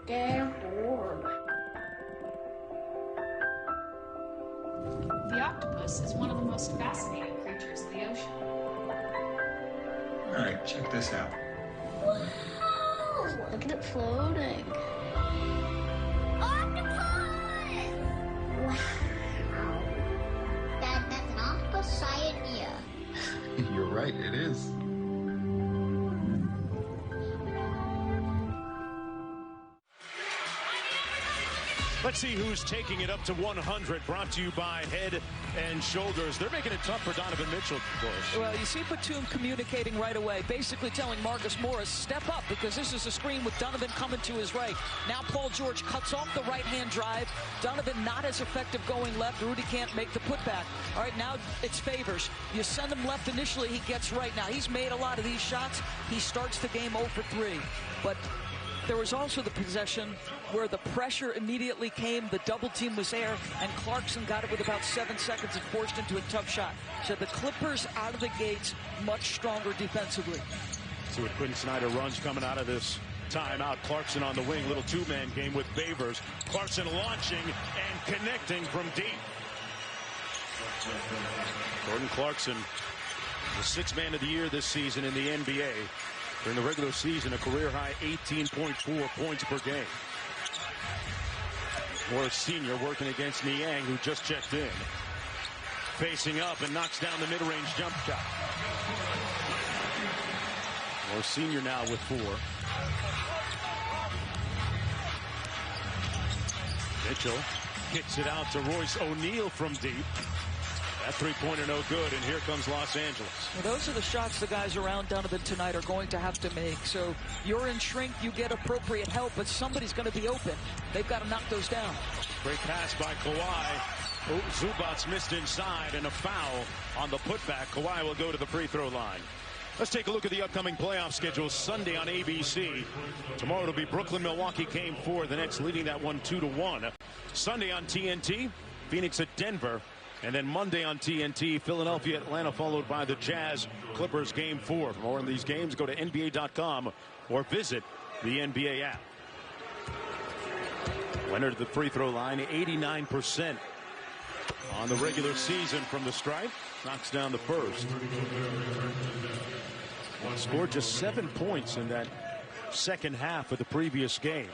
They're bored. The octopus is one of the most fascinating creatures in the ocean. All right, check this out. Wow! Look at it floating. Octopus! Wow. Dad, that's an octopus cyanea. You're right, it is. Let's see who's taking it up to 100. Brought to you by Head and Shoulders. They're making it tough for Donovan Mitchell, of course. Well, you see Batum communicating right away, basically telling Marcus Morris, step up, because this is a screen with Donovan coming to his right. Now Paul George cuts off the right-hand drive. Donovan not as effective going left. Rudy can't make the putback. All right, now it's Favors. You send him left initially, he gets right. Now, he's made a lot of these shots. He starts the game 0 for 3. But there was also the possession where the pressure immediately came, the double team was there, and Clarkson got it with about 7 seconds and forced into a tough shot. So the Clippers out of the gates much stronger defensively. See what Quinn Snyder runs coming out of this timeout. Clarkson on the wing, little two-man game with Favors. Clarkson launching and connecting from deep. Jordan Clarkson, the sixth man of the year this season in the NBA. During the regular season, a career-high 18.4 points per game. Morris Sr. working against Niang, who just checked in. Facing up and knocks down the mid-range jump shot. Morris Sr. now with 4. Mitchell kicks it out to Royce O'Neal from deep. That three-pointer no good, and here comes Los Angeles. Well, those are the shots the guys around Donovan tonight are going to have to make. So you're in shrink, you get appropriate help, but somebody's going to be open. They've got to knock those down. Great pass by Kawhi. Oh, Zubac's missed inside, and a foul on the putback. Kawhi will go to the free throw line. Let's take a look at the upcoming playoff schedule. Sunday on ABC. Tomorrow it'll be Brooklyn-Milwaukee Game 4. The Nets leading that one 2-1. Sunday on TNT, Phoenix at Denver. And then Monday on TNT, Philadelphia, Atlanta, followed by the Jazz Clippers Game 4. For more on these games, go to NBA.com or visit the NBA app. Leonard at the free throw line, 89% on the regular season from the stripe. Knocks down the first. Scored just 7 points in that second half of the previous game.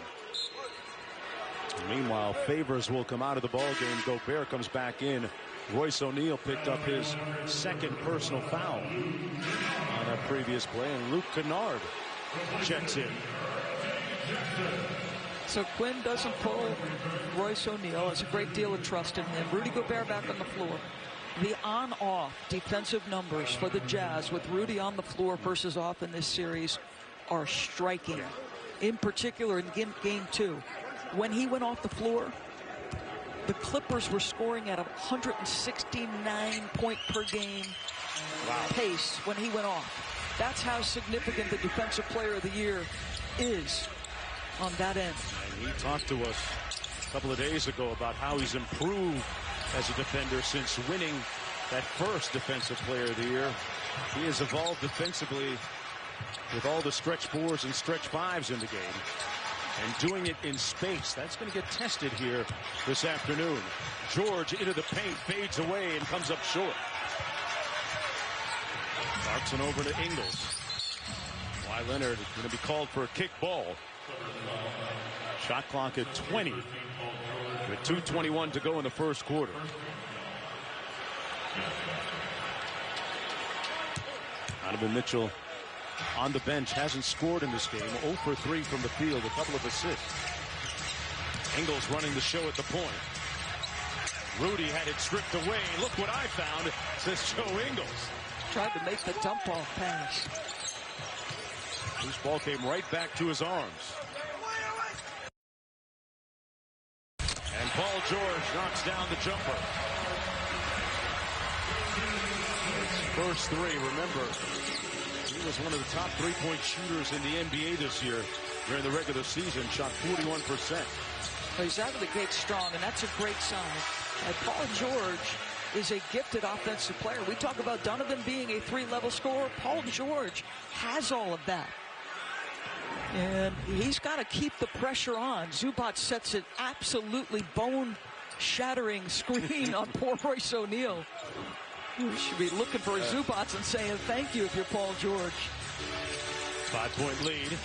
Meanwhile, Favors will come out of the ball game. Gobert comes back in. Royce O'Neal picked up his second personal foul on that previous play, and Luke Kennard checks in. So Quinn doesn't pull Royce O'Neal. Has a great deal of trust in him. Rudy Gobert back on the floor. The on-off defensive numbers for the Jazz with Rudy on the floor versus off in this series are striking. In particular in game 2. When he went off the floor, the Clippers were scoring at a 169 point per game pace when he went off. That's how significant the Defensive Player of the Year is on that end. And he talked to us a couple of days ago about how he's improved as a defender since winning that first Defensive Player of the Year. He has evolved defensively with all the stretch 4s and stretch 5s in the game. And doing it in space. That's going to get tested here this afternoon. George into the paint, fades away, and comes up short. Clarkson over to Ingles. Kawhi Leonard going to be called for a kick ball. Shot clock at 20. With 2:21 to go in the first quarter. Donovan Mitchell on the bench, hasn't scored in this game. 0 for 3 from the field, a couple of assists. Ingles running the show at the point. Rudy had it stripped away. Look what I found, says Joe Ingles. Tried to make the dump-off pass. This ball came right back to his arms. And Paul George knocks down the jumper. His first 3, remember, he was one of the top 3-point shooters in the NBA this year during the regular season. Shot 41%. Well, he's out of the gate strong, and that's a great sign. And Paul George is a gifted offensive player. We talk about Donovan being a 3-level scorer. Paul George has all of that. And he's got to keep the pressure on. Zubac sets an absolutely bone-shattering screen on poor Royce O'Neal. You should be looking for Zubac and saying thank you if you're Paul George. 5-point lead.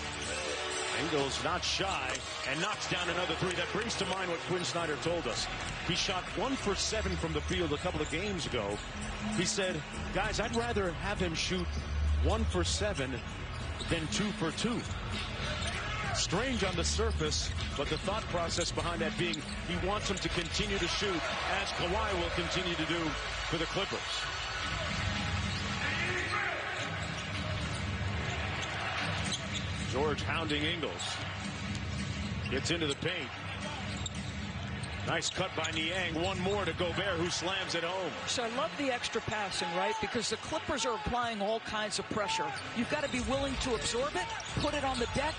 Ingles not shy and knocks down another three. That brings to mind what Quinn Snyder told us. He shot 1 for 7 from the field a couple of games ago. He said, guys, I'd rather have him shoot 1 for 7 than 2 for 2. Strange on the surface, but the thought process behind that being he wants him to continue to shoot, as Kawhi will continue to do for the Clippers. George hounding Ingles. Gets into the paint. Nice cut by Niang. One more to Gobert, who slams it home. So I love the extra passing, right? Because the Clippers are applying all kinds of pressure. You've got to be willing to absorb it, put it on the deck,